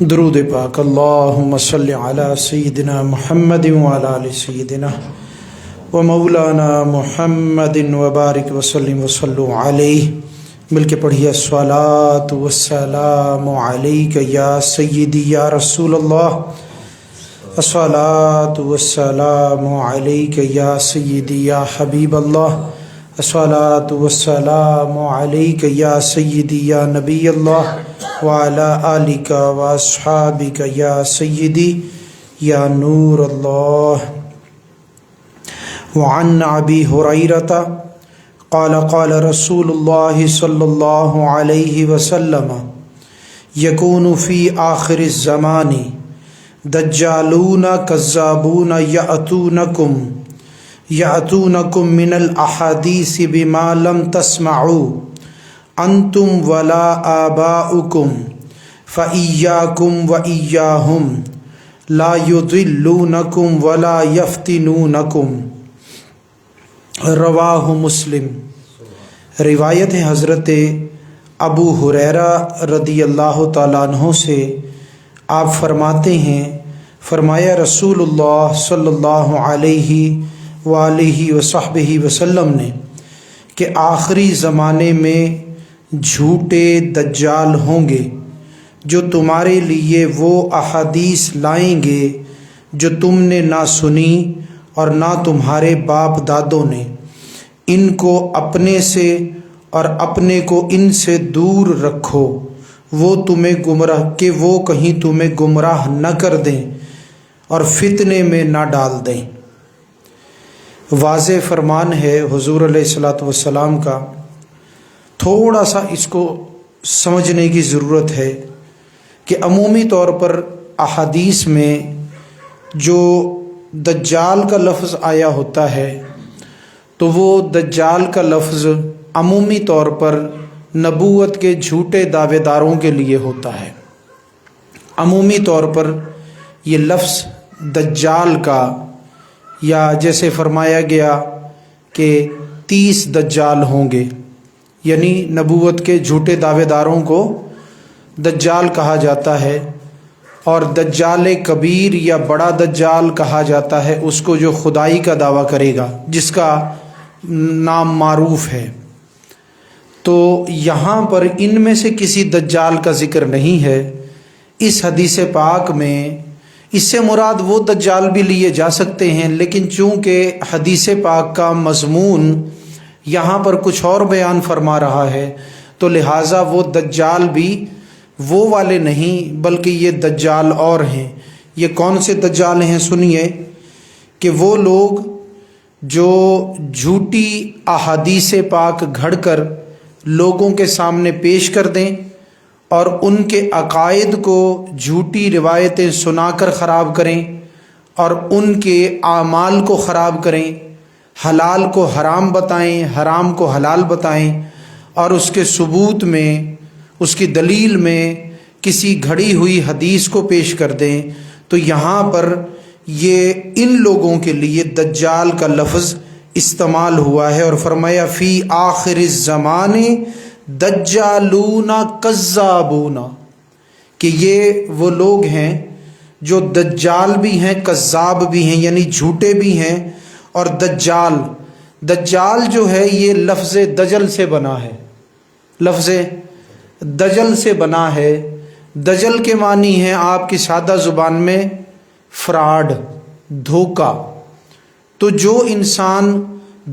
درود پاک اللہم صلی علی سیدنا محمد وعلی آل سیدنا و مولانا محمد وبارک وسلم وصلو علیہ. مل کے پڑھیے الصلاۃ والسلام علیک یا سیدی یا رسول اللہ. الصلاۃ والسلام علیک یا سیدی یا حبیب اللہ. الصلاۃ والسلام علیک یا سیدی یا نبی اللہ وعلی آلک واصحابک یا سیدی یا نور اللہ. وعن ابی ہریرہ قال قال رسول اللہ صلی اللہ علیہ وسلم یکون فی آخر الزمان دجالون کذابون یأتونکم من الاحادیث بما لم تسمعوا انتم ولا آباؤکم فإیاکم وإیاہم لا یضلونکم ولا یفتنونکم. رواہ مسلم. روایت ہے حضرت ابو ہریرہ رضی اللہ تعالیٰ عنہ سے. آپ فرماتے ہیں فرمایا رسول اللہ صلی اللہ علیہ وآلہ وصحبہ وسلم نے کہ آخری زمانے میں جھوٹے دجال ہوں گے جو تمہارے لیے وہ احادیث لائیں گے جو تم نے نہ سنی اور نہ تمہارے باپ دادوں نے. ان کو اپنے سے اور اپنے کو ان سے دور رکھو وہ کہیں تمہیں گمراہ نہ کر دیں اور فتنے میں نہ ڈال دیں. واضح فرمان ہے حضور علیہ الصلاۃ والسلام کا. تھوڑا سا اس کو سمجھنے کی ضرورت ہے کہ عمومی طور پر احادیث میں جو دجال کا لفظ آیا ہوتا ہے تو وہ دجال کا لفظ عمومی طور پر نبوت کے جھوٹے دعوے داروں کے لیے ہوتا ہے. عمومی طور پر یہ لفظ دجال کا، یا جیسے فرمایا گیا کہ 30 دجال ہوں گے، یعنی نبوت کے جھوٹے دعوے داروں کو دجال کہا جاتا ہے. اور دجال کبیر یا بڑا دجال کہا جاتا ہے اس کو جو خدائی کا دعویٰ کرے گا، جس کا نام معروف ہے. تو یہاں پر ان میں سے کسی دجال کا ذکر نہیں ہے اس حدیث پاک میں. اس سے مراد وہ دجال بھی لیے جا سکتے ہیں، لیکن چونکہ حدیث پاک کا مضمون یہاں پر کچھ اور بیان فرما رہا ہے تو لہٰذا وہ دجال بھی وہ والے نہیں بلکہ یہ دجال اور ہیں. یہ کون سے دجال ہیں سنیے کہ وہ لوگ جو جھوٹی احادیث پاک گھڑ کر لوگوں کے سامنے پیش کر دیں اور ان کے عقائد کو جھوٹی روایتیں سنا کر خراب کریں اور ان کے اعمال کو خراب کریں، حلال کو حرام بتائیں، حرام کو حلال بتائیں، اور اس کے ثبوت میں، اس کی دلیل میں کسی گھڑی ہوئی حدیث کو پیش کر دیں. تو یہاں پر یہ ان لوگوں کے لیے دجال کا لفظ استعمال ہوا ہے اور فرمایا فی آخر الزمان دجالون کذابون، کہ یہ وہ لوگ ہیں جو دجال بھی ہیں کذاب بھی ہیں، یعنی جھوٹے بھی ہیں. اور دجال جو ہے یہ لفظ دجل سے بنا ہے، لفظ دجل سے بنا ہے. دجل کے معنی ہیں آپ کی سادہ زبان میں فراڈ، دھوکہ. تو جو انسان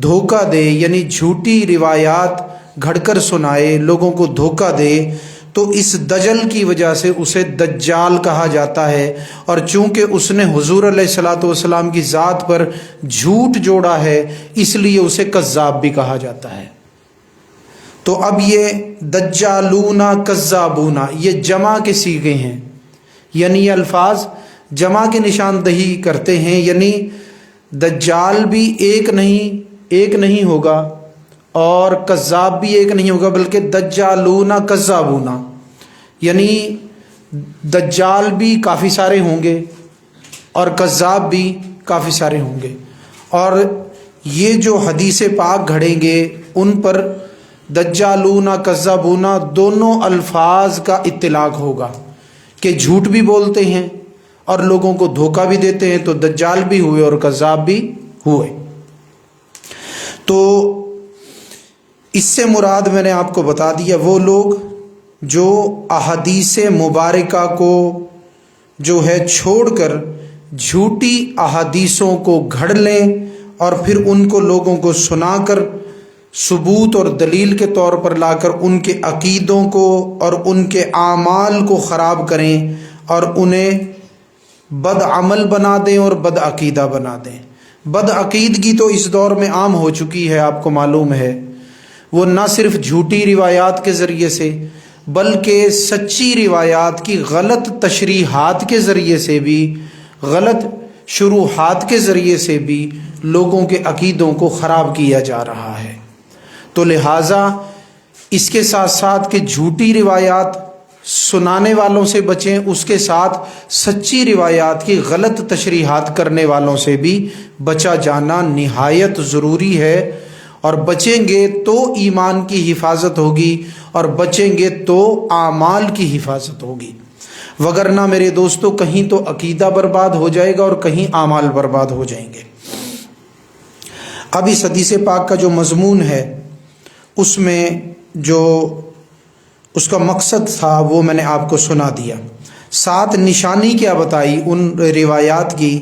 دھوکہ دے یعنی جھوٹی روایات گھڑ کر سنائے، لوگوں کو دھوکہ دے، تو اس دجل کی وجہ سے اسے دجال کہا جاتا ہے. اور چونکہ اس نے حضور علیہ الصلاۃ والسلام کی ذات پر جھوٹ جوڑا ہے اس لیے اسے کذاب بھی کہا جاتا ہے. تو اب یہ دجالون کذابون یہ جمع کے صیغے ہیں، یعنی یہ الفاظ جمع کی نشاندہی کرتے ہیں. یعنی دجال بھی ایک نہیں ہوگا اور کذاب بھی ایک نہیں ہوگا، بلکہ دجالون کذابون، یعنی دجال بھی کافی سارے ہوں گے اور کذاب بھی کافی سارے ہوں گے. اور یہ جو حدیث پاک گھڑیں گے ان پر دجالون کذابون دونوں الفاظ کا اطلاق ہوگا، کہ جھوٹ بھی بولتے ہیں اور لوگوں کو دھوکہ بھی دیتے ہیں، تو دجال بھی ہوئے اور کذاب بھی ہوئے۔ تو اس سے مراد میں نے آپ کو بتا دیا وہ لوگ جو احادیث مبارکہ کو جو ہے چھوڑ کر جھوٹی احادیثوں کو گھڑ لیں اور پھر ان کو لوگوں کو سنا کر ثبوت اور دلیل کے طور پر لا کر ان کے عقیدوں کو اور ان کے اعمال کو خراب کریں اور انہیں بد عمل بنا دیں اور بد عقیدہ بنا دیں۔ بد عقیدگی تو اس دور میں عام ہو چکی ہے، آپ کو معلوم ہے۔ وہ نہ صرف جھوٹی روایات کے ذریعے سے بلکہ سچی روایات کی غلط تشریحات کے ذریعے سے بھی، غلط شروحات کے ذریعے سے بھی لوگوں کے عقیدوں کو خراب کیا جا رہا ہے۔ تو لہٰذا اس کے ساتھ ساتھ کہ جھوٹی روایات سنانے والوں سے بچیں، اس کے ساتھ سچی روایات کی غلط تشریحات کرنے والوں سے بھی بچا جانا نہایت ضروری ہے۔ اور بچیں گے تو ایمان کی حفاظت ہوگی اور بچیں گے تو اعمال کی حفاظت ہوگی، وگرنہ میرے دوستو کہیں تو عقیدہ برباد ہو جائے گا اور کہیں اعمال برباد ہو جائیں گے۔ اب اس حدیث پاک کا جو مضمون ہے اس میں جو اس کا مقصد تھا وہ میں نے آپ کو سنا دیا۔ ساتھ نشانی کیا بتائی ان روایات کی،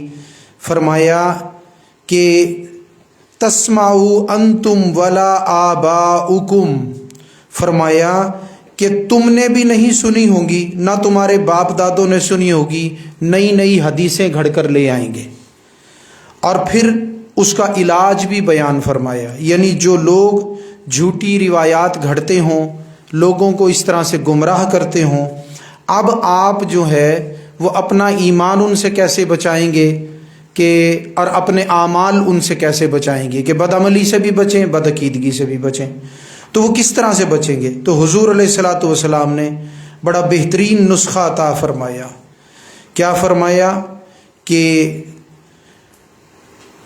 فرمایا کہ تسمعوا انتم ولا آباؤکم، فرمایا کہ تم نے بھی نہیں سنی ہوگی، نہ تمہارے باپ دادوں نے سنی ہوگی، نئی نئی حدیثیں گھڑ کر لے آئیں گے۔ اور پھر اس کا علاج بھی بیان فرمایا، یعنی جو لوگ جھوٹی روایات گھڑتے ہوں، لوگوں کو اس طرح سے گمراہ کرتے ہوں، اب آپ جو ہے وہ اپنا ایمان ان سے کیسے بچائیں گے کہ اور اپنے اعمال ان سے کیسے بچائیں گے کہ بد عملی سے بھی بچیں، بد عقیدگی سے بھی بچیں۔ تو وہ کس طرح سے بچیں گے؟ تو حضور علیہ الصلاۃ والسلام نے بڑا بہترین نسخہ عطا فرمایا۔ کیا فرمایا؟ کہ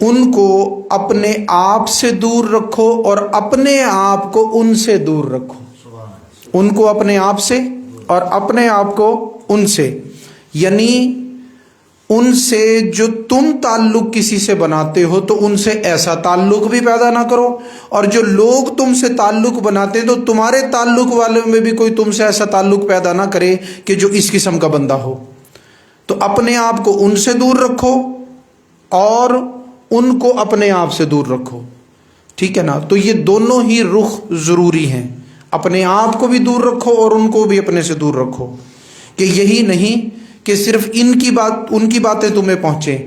ان کو اپنے آپ سے دور رکھو اور اپنے آپ کو ان سے دور رکھو۔ ان کو اپنے آپ سے اور اپنے آپ کو ان سے، یعنی ان سے جو تم تعلق کسی سے بناتے ہو تو ان سے ایسا تعلق بھی پیدا نہ کرو، اور جو لوگ تم سے تعلق بناتے ہیں تو تمہارے تعلق والے میں بھی کوئی تم سے ایسا تعلق پیدا نہ کرے کہ جو اس قسم کا بندہ ہو۔ تو اپنے آپ کو ان سے دور رکھو اور ان کو اپنے آپ سے دور رکھو، ٹھیک ہے نا؟ تو یہ دونوں ہی رخ ضروری ہیں، اپنے آپ کو بھی دور رکھو اور ان کو بھی اپنے سے دور رکھو، کہ یہی نہیں کہ صرف ان کی باتیں تمہیں پہنچیں۔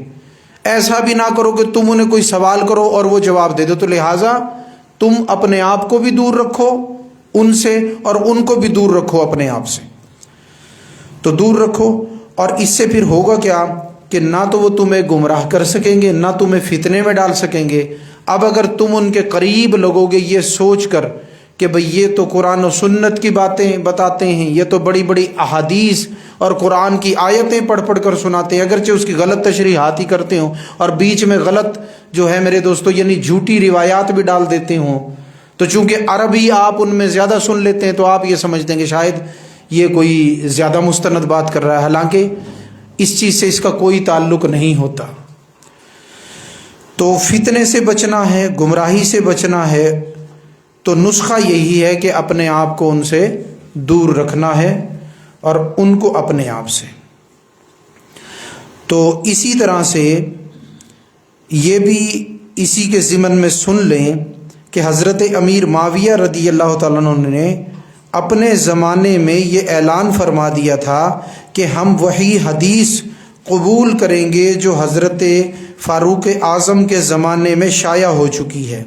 ایسا بھی نہ کرو کہ تم انہیں کوئی سوال کرو اور وہ جواب دے دو، تو لہٰذا تم اپنے آپ کو بھی دور رکھو ان سے اور ان کو بھی دور رکھو اپنے آپ سے۔ تو دور رکھو، اور اس سے پھر ہوگا کیا کہ نہ تو وہ تمہیں گمراہ کر سکیں گے، نہ تمہیں فتنے میں ڈال سکیں گے۔ اب اگر تم ان کے قریب لگو گے یہ سوچ کر کہ بھئی یہ تو قرآن و سنت کی باتیں بتاتے ہیں، یہ تو بڑی بڑی احادیث اور قرآن کی آیتیں پڑھ پڑھ کر سناتے ہیں، اگرچہ اس کی غلط تشریحات ہی کرتے ہوں اور بیچ میں غلط جو ہے میرے دوستو یعنی جھوٹی روایات بھی ڈال دیتے ہوں، تو چونکہ عربی آپ ان میں زیادہ سن لیتے ہیں تو آپ یہ سمجھتے ہیں کہ شاید یہ کوئی زیادہ مستند بات کر رہا ہے، حالانکہ اس چیز سے اس کا کوئی تعلق نہیں ہوتا۔ تو فتنے سے بچنا ہے، گمراہی سے بچنا ہے، تو نسخہ یہی ہے کہ اپنے آپ کو ان سے دور رکھنا ہے اور ان کو اپنے آپ سے۔ تو اسی طرح سے یہ بھی اسی کے ضمن میں سن لیں کہ حضرت امیر معاویہ رضی اللہ تعالیٰ عنہ نے اپنے زمانے میں یہ اعلان فرما دیا تھا کہ ہم وہی حدیث قبول کریں گے جو حضرت فاروق اعظم کے زمانے میں شائع ہو چکی ہے،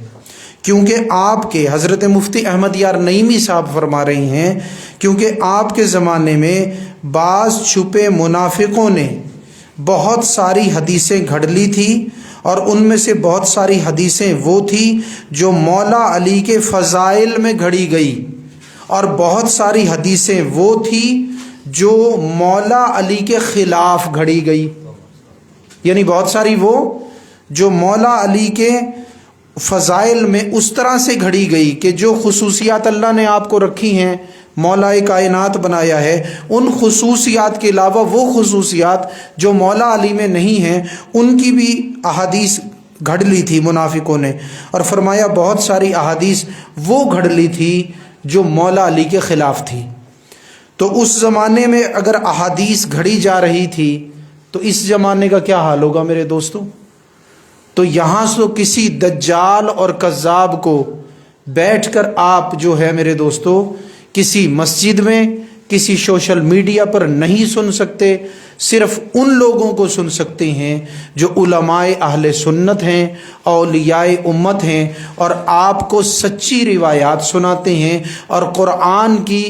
کیونکہ آپ کے حضرت مفتی احمد یار نعیمی صاحب فرما رہی ہیں کیونکہ آپ کے زمانے میں بعض چھپے منافقوں نے بہت ساری حدیثیں گھڑ لی تھی، اور ان میں سے بہت ساری حدیثیں وہ تھی جو مولا علی کے فضائل میں گھڑی گئی، اور بہت ساری حدیثیں وہ تھی جو مولا علی کے خلاف گھڑی گئی، یعنی بہت ساری وہ جو مولا علی کے فضائل میں اس طرح سے گھڑی گئی کہ جو خصوصیات اللہ نے آپ کو رکھی ہیں مولا کائنات بنایا ہے، ان خصوصیات کے علاوہ وہ خصوصیات جو مولا علی میں نہیں ہیں ان کی بھی احادیث گھڑ لی تھی منافقوں نے، اور فرمایا بہت ساری احادیث وہ گھڑ لی تھی جو مولا علی کے خلاف تھی۔ تو اس زمانے میں اگر احادیث گھڑی جا رہی تھی تو اس زمانے کا کیا حال ہوگا میرے دوستوں؟ تو یہاں سے کسی دجال اور کذاب کو بیٹھ کر آپ جو ہے میرے دوستو کسی مسجد میں کسی سوشل میڈیا پر نہیں سن سکتے، صرف ان لوگوں کو سن سکتے ہیں جو علماء اہل سنت ہیں، اولیاء امت ہیں، اور آپ کو سچی روایات سناتے ہیں اور قرآن کی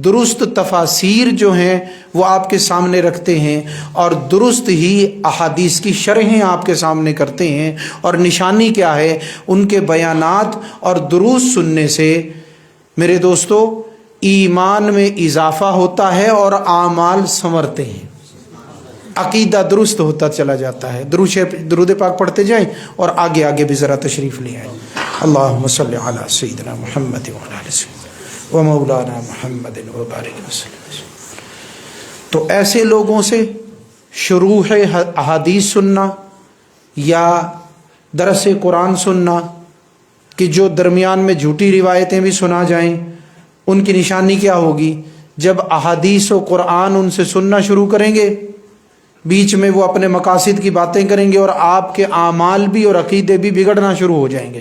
درست تفاسیر جو ہیں وہ آپ کے سامنے رکھتے ہیں، اور درست ہی احادیث کی شرحیں آپ کے سامنے کرتے ہیں۔ اور نشانی کیا ہے؟ ان کے بیانات اور دروس سننے سے میرے دوستو ایمان میں اضافہ ہوتا ہے اور اعمال سنورتے ہیں، عقیدہ درست ہوتا چلا جاتا ہے۔ درود پاک پڑھتے جائیں اور آگے آگے بھی ذرا تشریف لے آئیں۔ اللہم صلی علی سیدنا محمد وعلی آل سیدنا و مولانا محمد وبارک وسلم۔ تو ایسے لوگوں سے شروح احادیث سننا یا درس قرآن سننا کہ جو درمیان میں جھوٹی روایتیں بھی سنا جائیں، ان کی نشانی کیا ہوگی؟ جب احادیث و قرآن ان سے سننا شروع کریں گے، بیچ میں وہ اپنے مقاصد کی باتیں کریں گے اور آپ کے اعمال بھی اور عقیدے بھی بگڑنا شروع ہو جائیں گے۔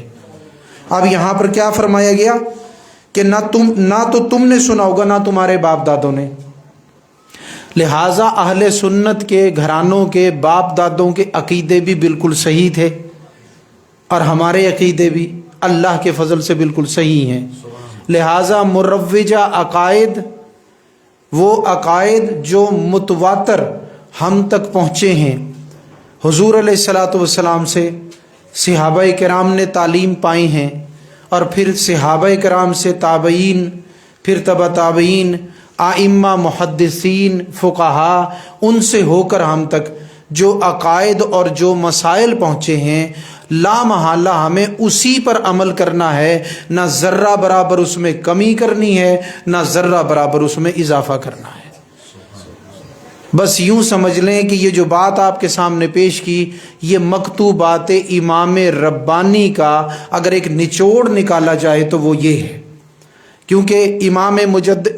اب یہاں پر کیا فرمایا گیا کہ نہ تو تم نے سنا ہوگا نہ تمہارے باپ دادوں نے، لہٰذا اہل سنت کے گھرانوں کے باپ دادوں کے عقیدے بھی بالکل صحیح تھے اور ہمارے عقیدے بھی اللہ کے فضل سے بالکل صحیح ہیں۔ لہٰذا مروجہ عقائد، وہ عقائد جو متواتر ہم تک پہنچے ہیں، حضور علیہ الصلاۃ والسلام سے صحابہ کرام نے تعلیم پائی ہیں، اور پھر صحابہ کرام سے تابعین، پھر تبع تابعین، ائمہ محدثین فقہا، ان سے ہو کر ہم تک جو عقائد اور جو مسائل پہنچے ہیں، لا محالہ ہمیں اسی پر عمل کرنا ہے، نہ ذرہ برابر اس میں کمی کرنی ہے نہ ذرہ برابر اس میں اضافہ کرنا ہے۔ بس یوں سمجھ لیں کہ یہ جو بات آپ کے سامنے پیش کی، یہ مکتوبات امام ربانی کا اگر ایک نچوڑ نکالا جائے تو وہ یہ ہے، کیونکہ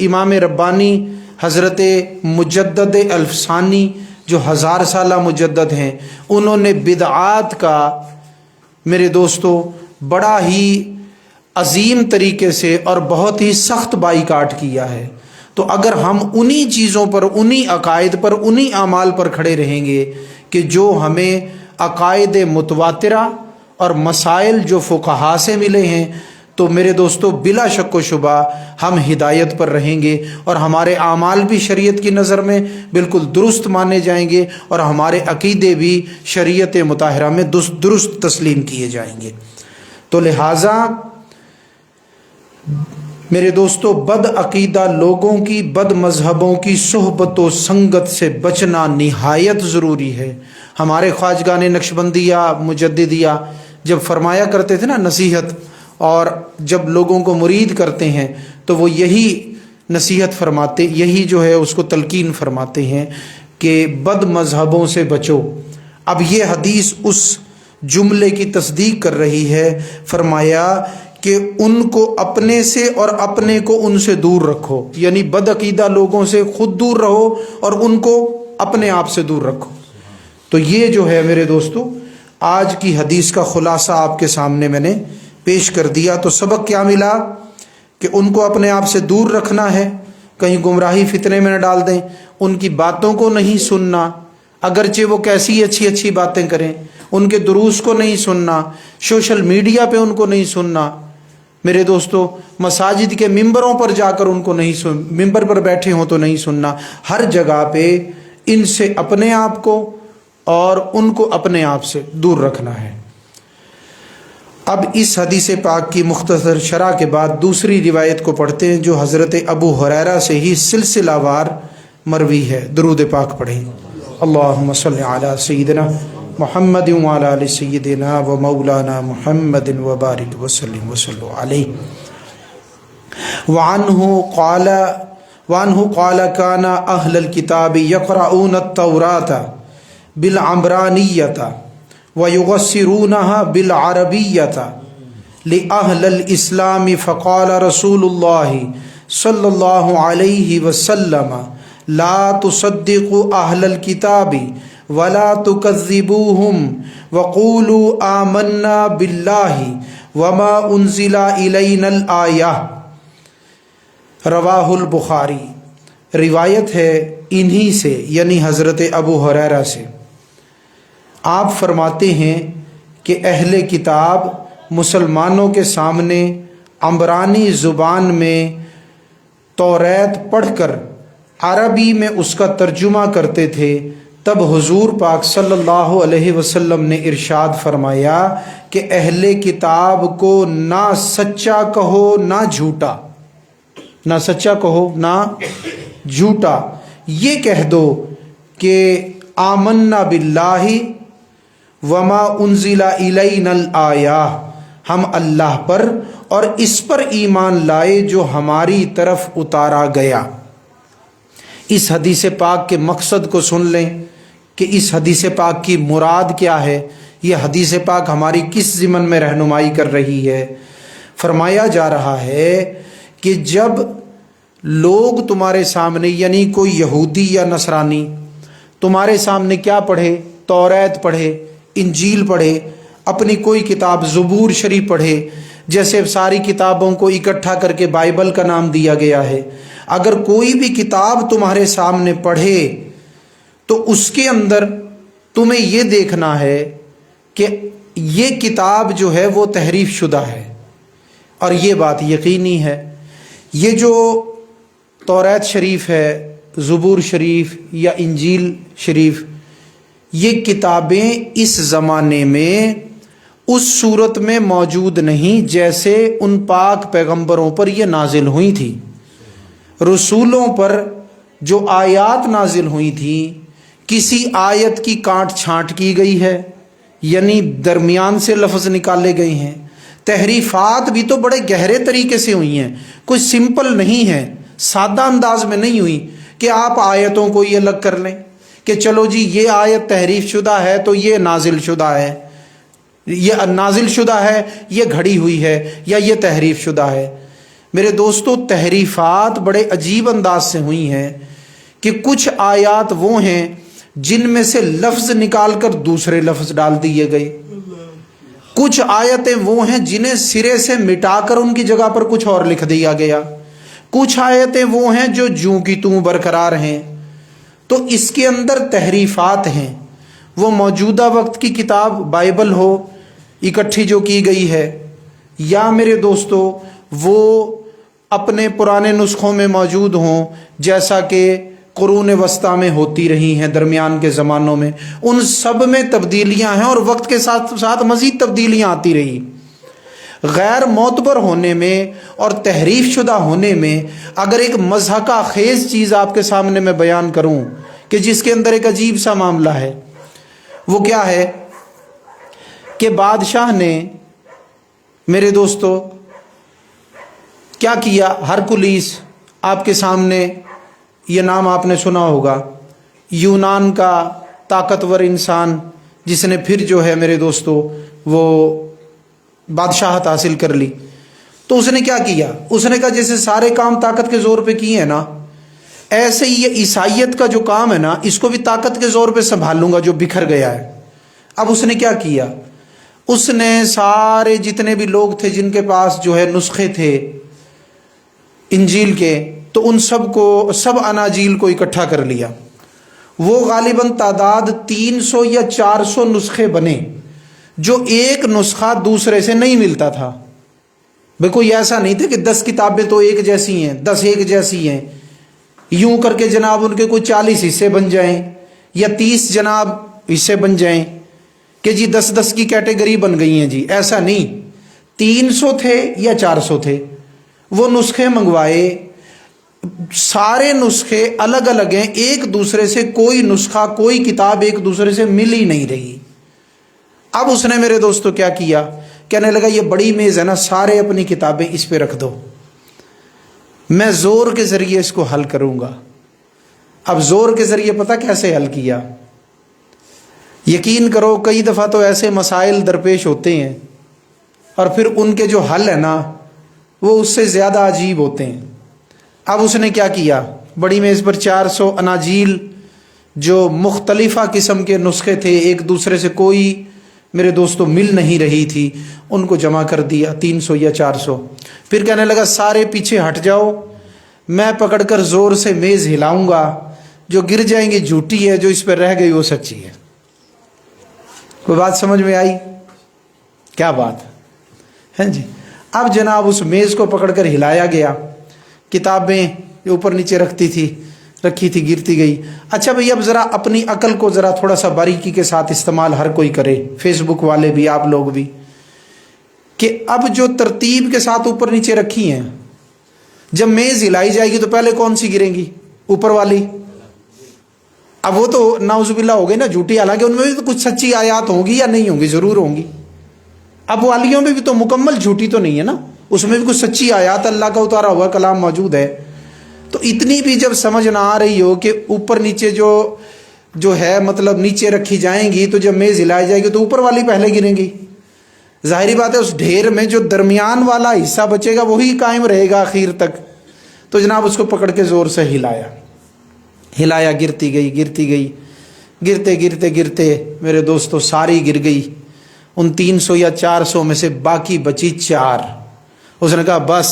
امام ربانی حضرت مجدد الفسانی جو 1000 سالہ مجدد ہیں، انہوں نے بدعات کا میرے دوستو بڑا ہی عظیم طریقے سے اور بہت ہی سخت بائیکاٹ کیا ہے۔ تو اگر ہم انہی چیزوں پر، انہی عقائد پر، انہی اعمال پر کھڑے رہیں گے کہ جو ہمیں عقائد متواترہ اور مسائل جو فقہا سے ملے ہیں، تو میرے دوستو بلا شک و شبہ ہم ہدایت پر رہیں گے اور ہمارے اعمال بھی شریعت کی نظر میں بالکل درست مانے جائیں گے اور ہمارے عقیدے بھی شریعت مطہرہ میں درست تسلیم کیے جائیں گے۔ تو لہٰذا میرے دوستو بد عقیدہ لوگوں کی، بد مذہبوں کی صحبت و سنگت سے بچنا نہایت ضروری ہے۔ ہمارے خواجگان نقشبندیہ مجددیہ جب فرمایا کرتے تھے نا نصیحت، اور جب لوگوں کو مرید کرتے ہیں تو وہ یہی نصیحت فرماتے، یہی جو ہے اس کو تلقین فرماتے ہیں کہ بد مذہبوں سے بچو۔ اب یہ حدیث اس جملے کی تصدیق کر رہی ہے، فرمایا کہ ان کو اپنے سے اور اپنے کو ان سے دور رکھو، یعنی بد عقیدہ لوگوں سے خود دور رہو اور ان کو اپنے آپ سے دور رکھو۔ تو یہ جو ہے میرے دوستو آج کی حدیث کا خلاصہ آپ کے سامنے میں نے پیش کر دیا۔ تو سبق کیا ملا کہ ان کو اپنے آپ سے دور رکھنا ہے، کہیں گمراہی فتنے میں نہ ڈال دیں، ان کی باتوں کو نہیں سننا، اگرچہ وہ کیسی اچھی باتیں کریں، ان کے دروس کو نہیں سننا، سوشل میڈیا پہ ان کو نہیں سننا، میرے دوستو مساجد کے ممبروں پر جا کر ان کو نہیں ممبر پر بیٹھے ہوں تو نہیں سننا، ہر جگہ پہ ان سے اپنے آپ کو اور ان کو اپنے آپ سے دور رکھنا ہے۔ اب اس حدیث پاک کی مختصر شرح کے بعد دوسری روایت کو پڑھتے ہیں جو حضرت ابو ہریرہ سے ہی سلسلہ وار مروی ہے۔ درود پاک پڑھیں۔ اللہم صلی علی سیدنا محمد وعلی آل سیدنا و مولانا محمد وبارک وسلم وصلو علیہ۔ وعنہ قال کان اہل الکتاب یقرؤون التوراۃ بالعبرانیۃ ویغسرونها بالعربیۃ لأہل الاسلام فقال رسول اللہ صلی اللہ علیہ وسلم لا تصدقوا اہل الکتاب ولا تکذبوہم وقولوا آمنا باللہ وما انزل الینا الآیہ۔ رواہ البخاری، روایت ہے انہی سے یعنی حضرت ابو ہریرہ سے، آپ فرماتے ہیں کہ اہل کتاب مسلمانوں کے سامنے عبرانی زبان میں توریت پڑھ کر عربی میں اس کا ترجمہ کرتے تھے، تب حضور پاک صلی اللہ علیہ وسلم نے ارشاد فرمایا کہ اہل کتاب کو نہ سچا کہو نہ جھوٹا، نہ سچا کہو نہ جھوٹا، یہ کہہ دو کہ آمنا باللہ وما انزل الینا الآیہ، ہم اللہ پر اور اس پر ایمان لائے جو ہماری طرف اتارا گیا۔ اس حدیث پاک کے مقصد کو سن لیں کہ اس حدیث پاک کی مراد کیا ہے، یہ حدیث پاک ہماری کس ضمن میں رہنمائی کر رہی ہے۔ فرمایا جا رہا ہے کہ جب لوگ تمہارے سامنے یعنی کوئی یہودی یا نصرانی تمہارے سامنے کیا پڑھے، توریت پڑھے، انجیل پڑھے، اپنی کوئی کتاب زبور شریف پڑھے، جیسے ساری کتابوں کو اکٹھا کر کے بائبل کا نام دیا گیا ہے، اگر کوئی بھی کتاب تمہارے سامنے پڑھے تو اس کے اندر تمہیں یہ دیکھنا ہے کہ یہ کتاب جو ہے وہ تحریف شدہ ہے، اور یہ بات یقینی ہے۔ یہ جو توریت شریف ہے، زبور شریف یا انجیل شریف، یہ کتابیں اس زمانے میں اس صورت میں موجود نہیں جیسے ان پاک پیغمبروں پر یہ نازل ہوئی تھی۔ رسولوں پر جو آیات نازل ہوئی تھیں، کسی آیت کی کاٹ چھانٹ کی گئی ہے، یعنی درمیان سے لفظ نکالے گئے ہیں۔ تحریفات بھی تو بڑے گہرے طریقے سے ہوئی ہیں، کوئی سمپل نہیں ہے، سادہ انداز میں نہیں ہوئی کہ آپ آیتوں کو یہ الگ کر لیں کہ چلو جی یہ آیت تحریف شدہ ہے تو یہ نازل شدہ ہے، یہ نازل شدہ ہے، یہ گھڑی ہوئی ہے، یا یہ تحریف شدہ ہے۔ میرے دوستو، تحریفات بڑے عجیب انداز سے ہوئی ہیں کہ کچھ آیات وہ ہیں جن میں سے لفظ نکال کر دوسرے لفظ ڈال دیے گئے، کچھ آیتیں وہ ہیں جنہیں سرے سے مٹا کر ان کی جگہ پر کچھ اور لکھ دیا گیا، کچھ آیتیں وہ ہیں جو جوں کی توں برقرار ہیں۔ تو اس کے اندر تحریفات ہیں۔ وہ موجودہ وقت کی کتاب بائبل ہو اکٹھی جو کی گئی ہے، یا میرے دوستو وہ اپنے پرانے نسخوں میں موجود ہوں جیسا کہ قرون وسطیٰ میں ہوتی رہی ہیں، درمیان کے زمانوں میں، ان سب میں تبدیلیاں ہیں اور وقت کے ساتھ ساتھ مزید تبدیلیاں آتی رہی۔ غیر معتبر ہونے میں اور تحریف شدہ ہونے میں اگر ایک مضحکہ خیز چیز آپ کے سامنے میں بیان کروں کہ جس کے اندر ایک عجیب سا معاملہ ہے، وہ کیا ہے کہ بادشاہ نے میرے دوستو کیا کیا، ہرکلیس آپ کے سامنے یہ نام آپ نے سنا ہوگا، یونان کا طاقتور انسان جس نے پھر جو ہے میرے دوستو وہ بادشاہت حاصل کر لی، تو اس نے کیا کیا، اس نے کہا جیسے سارے کام طاقت کے زور پہ کیے ہیں نا، ایسے ہی یہ عیسائیت کا جو کام ہے نا، اس کو بھی طاقت کے زور پہ سنبھال لوں گا جو بکھر گیا ہے۔ اب اس نے کیا کیا، اس نے سارے جتنے بھی لوگ تھے جن کے پاس جو ہے نسخے تھے انجیل کے، تو ان سب اناجیل کو اکٹھا کر لیا۔ وہ غالباً تعداد 300 یا 400 نسخے بنے، جو ایک نسخہ دوسرے سے نہیں ملتا تھا۔ بھئی کوئی ایسا نہیں تھا کہ 10 کتابیں تو ایک جیسی ہیں، 10 ایک جیسی ہیں، یوں کر کے جناب ان کے کوئی 40 حصے بن جائیں یا 30 جناب حصے بن جائیں کہ جی 10 کی کیٹیگری بن گئی ہیں جی، ایسا نہیں۔ 300 تھے یا 400 تھے، وہ نسخے منگوائے، سارے نسخے الگ الگ ہیں، ایک دوسرے سے کوئی نسخہ کوئی کتاب ایک دوسرے سے مل ہی نہیں رہی۔ اب اس نے میرے دوستو کیا کیا، کہنے لگا یہ بڑی میز ہے نا، سارے اپنی کتابیں اس پہ رکھ دو، میں زور کے ذریعے اس کو حل کروں گا۔ اب زور کے ذریعے پتہ کیسے حل کیا؟ یقین کرو کئی دفعہ تو ایسے مسائل درپیش ہوتے ہیں اور پھر ان کے جو حل ہے نا وہ اس سے زیادہ عجیب ہوتے ہیں۔ اب اس نے کیا کیا، بڑی میز پر 400 اناجیل جو مختلفہ قسم کے نسخے تھے، ایک دوسرے سے کوئی میرے دوستوں مل نہیں رہی تھی، ان کو جمع کر دیا 300 یا 400۔ پھر کہنے لگا سارے پیچھے ہٹ جاؤ، میں پکڑ کر زور سے میز ہلاؤں گا، جو گر جائیں گے جھوٹی ہے، جو اس پہ رہ گئی وہ سچی ہے۔ کوئی بات سمجھ میں آئی؟ کیا بات ہے جی؟ اب جناب اس میز کو پکڑ کر ہلایا گیا، کتابیں جو اوپر نیچے رکھی تھی گرتی گئی۔ اچھا بھئی اب ذرا اپنی عقل کو ذرا تھوڑا سا باریکی کے ساتھ استعمال ہر کوئی کرے، فیس بک والے بھی، آپ لوگ بھی، کہ اب جو ترتیب کے ساتھ اوپر نیچے رکھی ہیں، جب میز ہلائی جائے گی تو پہلے کون سی گریں گی؟ اوپر والی۔ اب وہ تو نعوذ باللہ ہو گئی نا جھوٹی، حالانکہ ان میں بھی تو کچھ سچی آیات ہوں گی یا نہیں ہوں گی، ضرور ہوں گی۔ اب والیوں میں بھی تو مکمل جھوٹی تو نہیں ہے نا، اس میں بھی کچھ سچی آیات اللہ کا اتارا ہوا کلام موجود ہے۔ تو اتنی بھی جب سمجھ نہ آ رہی ہو کہ اوپر نیچے جو ہے مطلب نیچے رکھی جائیں گی، تو جب میز ہلائی جائے گی تو اوپر والی پہلے گریں گی۔ ظاہری بات ہے اس ڈھیر میں جو درمیان والا حصہ بچے گا وہی قائم رہے گا آخر تک۔ تو جناب اس کو پکڑ کے زور سے ہلایا، گرتی گئی، گرتے میرے دوستو ساری گر گئی۔ ان 300 یا 400 میں سے باقی بچی 4۔ اس نے کہا بس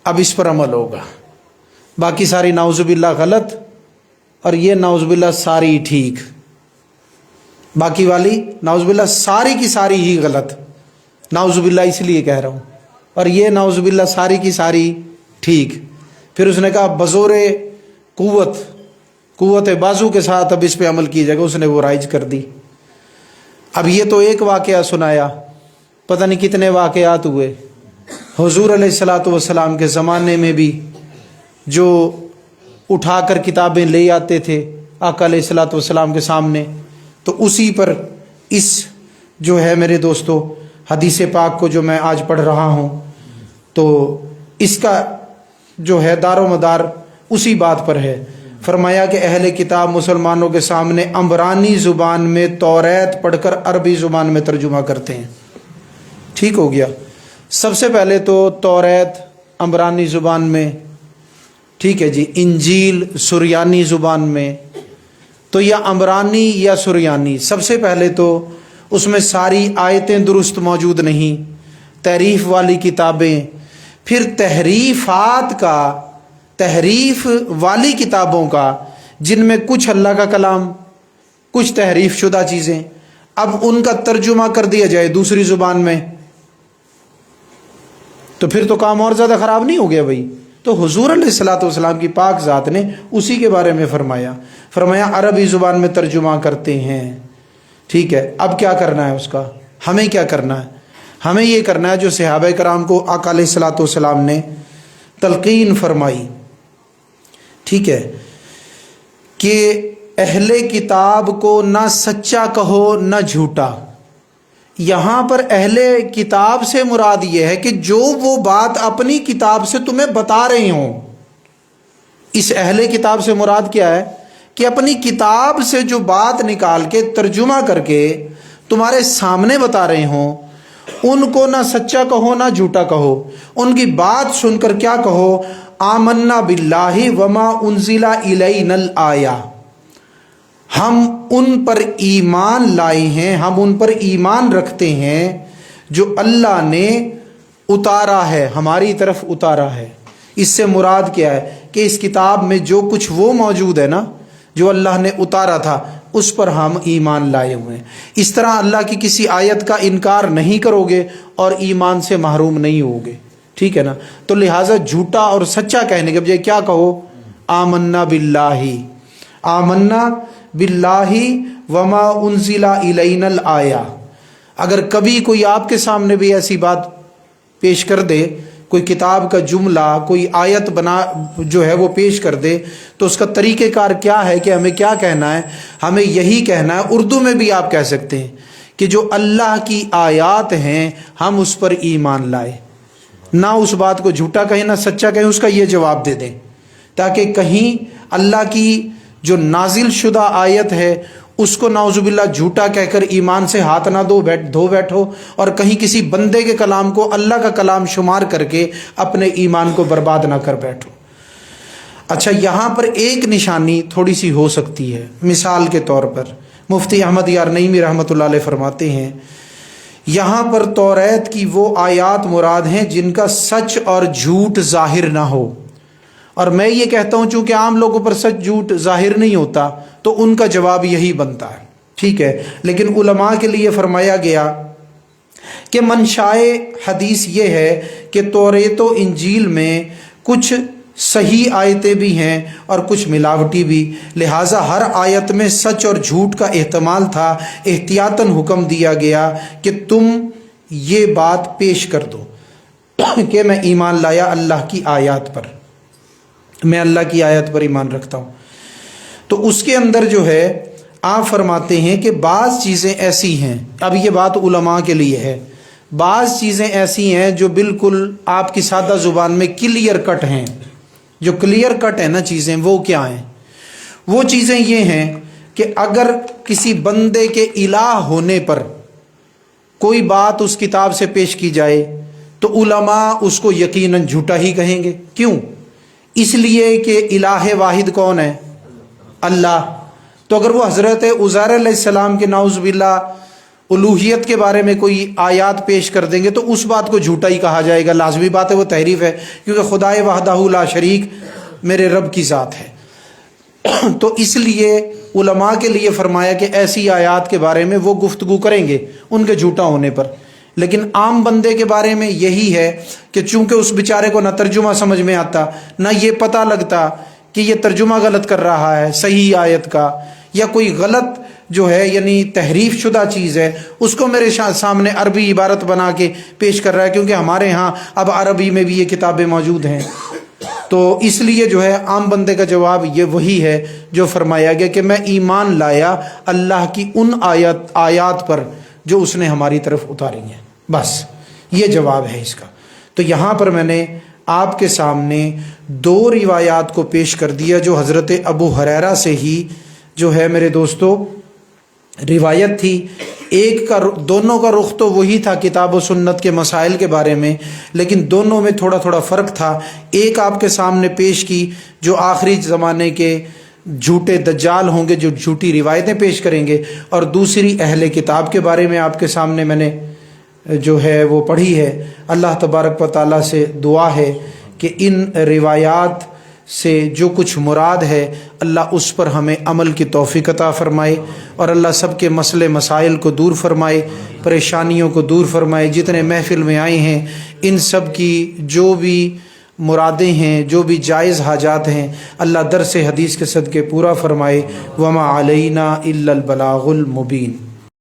اب اس پر عمل ہوگا، باقی ساری نعوذ باللہ غلط اور یہ نعوذ باللہ ساری ٹھیک، باقی والی نعوذ باللہ ساری کی ساری ہی غلط، نعوذ باللہ اس لیے کہہ رہا ہوں، اور یہ نعوذ باللہ ساری کی ساری ٹھیک۔ پھر اس نے کہا بزور قوت بازو کے ساتھ اب اس پہ عمل کی جائے گا۔ اس نے وہ رائج کر دی۔ اب یہ تو ایک واقعہ سنایا، پتہ نہیں کتنے واقعات ہوئے۔ حضور علیہ الصلاۃ والسلام کے زمانے میں بھی جو اٹھا کر کتابیں لے آتے تھے آقا علیہ الصلاۃ والسلام کے سامنے، تو اسی پر اس جو ہے میرے دوستو حدیث پاک کو جو میں آج پڑھ رہا ہوں، تو اس کا جو ہے دار و مدار اسی بات پر ہے۔ فرمایا کہ اہل کتاب مسلمانوں کے سامنے عبرانی زبان میں توریت پڑھ کر عربی زبان میں ترجمہ کرتے ہیں۔ ٹھیک ہو گیا؟ سب سے پہلے تو توریت عبرانی زبان میں، ٹھیک ہے جی، انجیل سریانی زبان میں، تو یا عبرانی یا سریانی، سب سے پہلے تو اس میں ساری آیتیں درست موجود نہیں، تحریف والی کتابیں، پھر تحریف والی کتابوں کا، جن میں کچھ اللہ کا کلام، کچھ تحریف شدہ چیزیں، اب ان کا ترجمہ کر دیا جائے دوسری زبان میں، تو پھر تو کام اور زیادہ خراب نہیں ہو گیا بھائی؟ تو حضور علیہ الصلاۃ والسلام کی پاک ذات نے اسی کے بارے میں فرمایا عربی زبان میں ترجمہ کرتے ہیں۔ ٹھیک ہے، اب کیا کرنا ہے اس کا؟ ہمیں کیا کرنا ہے؟ ہمیں یہ کرنا ہے جو صحابہ کرام کو آقا علیہ الصلاۃ والسلام نے تلقین فرمائی، ٹھیک ہے، کہ اہل کتاب کو نہ سچا کہو نہ جھوٹا۔ یہاں پر اہل کتاب سے مراد یہ ہے کہ جو وہ بات اپنی کتاب سے تمہیں بتا رہے ہوں، اس اہل کتاب سے مراد کیا ہے؟ کہ اپنی کتاب سے جو بات نکال کے ترجمہ کر کے تمہارے سامنے بتا رہے ہوں، ان کو نہ سچا کہو نہ جھوٹا کہو۔ ان کی بات سن کر کیا کہو؟ آمنا باللہ وما انزل الینا الآیہ، ہم ان پر ایمان لائے ہیں، ہم ان پر ایمان رکھتے ہیں جو اللہ نے اتارا ہے، ہماری طرف اتارا ہے۔ اس سے مراد کیا ہے؟ کہ اس کتاب میں جو کچھ وہ موجود ہے نا جو اللہ نے اتارا تھا، اس پر ہم ایمان لائے ہوئے ہیں۔ اس طرح اللہ کی کسی آیت کا انکار نہیں کرو گے اور ایمان سے محروم نہیں ہوگے، ٹھیک ہے نا؟ تو لہٰذا جھوٹا اور سچا کہنے کے بجائے کیا کہو؟ آمنا باللہ، آمنا باللہ وما انزل الینا الآیہ۔ اگر کبھی کوئی آپ کے سامنے بھی ایسی بات پیش کر دے، کوئی کتاب کا جملہ، کوئی آیت بنا جو ہے وہ پیش کر دے، تو اس کا طریقہ کار کیا ہے کہ ہمیں کیا کہنا ہے؟ ہمیں یہی کہنا ہے، اردو میں بھی آپ کہہ سکتے ہیں کہ جو اللہ کی آیات ہیں ہم اس پر ایمان لائے۔ نہ اس بات کو جھوٹا کہیں نہ سچا کہیں، اس کا یہ جواب دے دیں، تاکہ کہیں اللہ کی جو نازل شدہ آیت ہے اس کو نعوذ باللہ جھوٹا کہہ کر ایمان سے ہاتھ نہ دھو بیٹھو، اور کہیں کسی بندے کے کلام کو اللہ کا کلام شمار کر کے اپنے ایمان کو برباد نہ کر بیٹھو۔ اچھا، یہاں پر ایک نشانی تھوڑی سی ہو سکتی ہے۔ مثال کے طور پر مفتی احمد یار نعیمی رحمۃ اللہ علیہ فرماتے ہیں یہاں پر توریت کی وہ آیات مراد ہیں جن کا سچ اور جھوٹ ظاہر نہ ہو، اور میں یہ کہتا ہوں چونکہ عام لوگوں پر سچ جھوٹ ظاہر نہیں ہوتا تو ان کا جواب یہی بنتا ہے، ٹھیک ہے۔ لیکن علماء کے لیے فرمایا گیا کہ منشائے حدیث یہ ہے کہ توریت و انجیل میں کچھ صحیح آیتیں بھی ہیں اور کچھ ملاوٹی بھی، لہٰذا ہر آیت میں سچ اور جھوٹ کا احتمال تھا۔ احتیاطاً حکم دیا گیا کہ تم یہ بات پیش کر دو کہ میں ایمان لایا اللہ کی آیات پر، میں اللہ کی آیت پر ایمان رکھتا ہوں۔ تو اس کے اندر جو ہے آپ فرماتے ہیں کہ بعض چیزیں ایسی ہیں، اب یہ بات علماء کے لیے ہے، بعض چیزیں ایسی ہیں جو بالکل آپ کی سادہ زبان میں کلیئر کٹ ہیں۔ جو کلیئر کٹ ہے نا چیزیں، وہ کیا ہیں؟ وہ چیزیں یہ ہیں کہ اگر کسی بندے کے الہ ہونے پر کوئی بات اس کتاب سے پیش کی جائے تو علماء اس کو یقیناً جھوٹا ہی کہیں گے۔ کیوں؟ اس لیے کہ الہ واحد کون ہے؟ اللہ۔ تو اگر وہ حضرت عزیر علیہ السلام کے نعوذ باللہ الوہیت کے بارے میں کوئی آیات پیش کر دیں گے تو اس بات کو جھوٹا ہی کہا جائے گا، لازمی بات ہے، وہ تحریف ہے، کیونکہ خدائے وحدہ لا شریک میرے رب کی ذات ہے۔ تو اس لیے علماء کے لیے فرمایا کہ ایسی آیات کے بارے میں وہ گفتگو کریں گے ان کے جھوٹا ہونے پر، لیکن عام بندے کے بارے میں یہی ہے کہ چونکہ اس بیچارے کو نہ ترجمہ سمجھ میں آتا، نہ یہ پتہ لگتا کہ یہ ترجمہ غلط کر رہا ہے صحیح آیت کا، یا کوئی غلط جو ہے یعنی تحریف شدہ چیز ہے اس کو میرے سامنے عربی عبارت بنا کے پیش کر رہا ہے، کیونکہ ہمارے ہاں اب عربی میں بھی یہ کتابیں موجود ہیں۔ تو اس لیے جو ہے عام بندے کا جواب یہ وہی ہے جو فرمایا گیا کہ میں ایمان لایا اللہ کی ان آیات پر جو اس نے ہماری طرف اتاری ہیں، بس یہ جواب ہے اس کا۔ تو یہاں پر میں نے آپ کے سامنے دو روایات کو پیش کر دیا جو حضرت ابو ہریرہ سے ہی جو ہے میرے دوستو روایت تھی۔ ایک کا دونوں کا رخ تو وہی تھا کتاب و سنت کے مسائل کے بارے میں، لیکن دونوں میں تھوڑا تھوڑا فرق تھا۔ ایک آپ کے سامنے پیش کی جو آخری زمانے کے جھوٹے دجال ہوں گے جو جھوٹی روایتیں پیش کریں گے، اور دوسری اہل کتاب کے بارے میں آپ کے سامنے میں نے جو ہے وہ پڑھی ہے۔ اللہ تبارک و تعالیٰ سے دعا ہے کہ ان روایات سے جو کچھ مراد ہے اللہ اس پر ہمیں عمل کی توفیق عطا فرمائے، اور اللہ سب کے مسئلے مسائل کو دور فرمائے، پریشانیوں کو دور فرمائے۔ جتنے محفل میں آئے ہیں ان سب کی جو بھی مرادیں ہیں، جو بھی جائز حاجات ہیں، اللہ درس حدیث کے صدقے پورا فرمائے۔ وما علینا الا البلاغ المبین۔